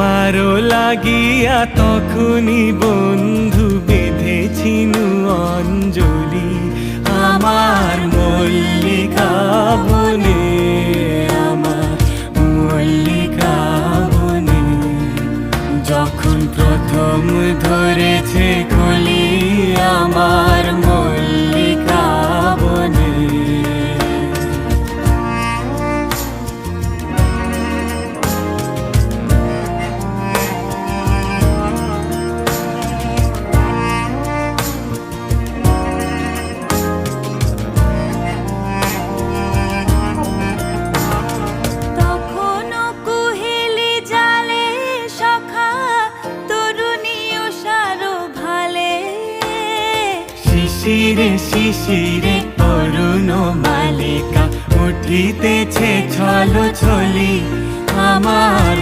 আমারও লাগিয়া তখনই বন্ধু বেঁধেছিনু অঞ্জলি। আমার মল্লিকা বনে, আমার মল্লিকা বনে, যখন প্রথম ধরেছে কলি আমার মল্লিকা বনে। শিশিরে শিশিরে অরুণ মালিকা উঠিতেছে ছল ছলি আমার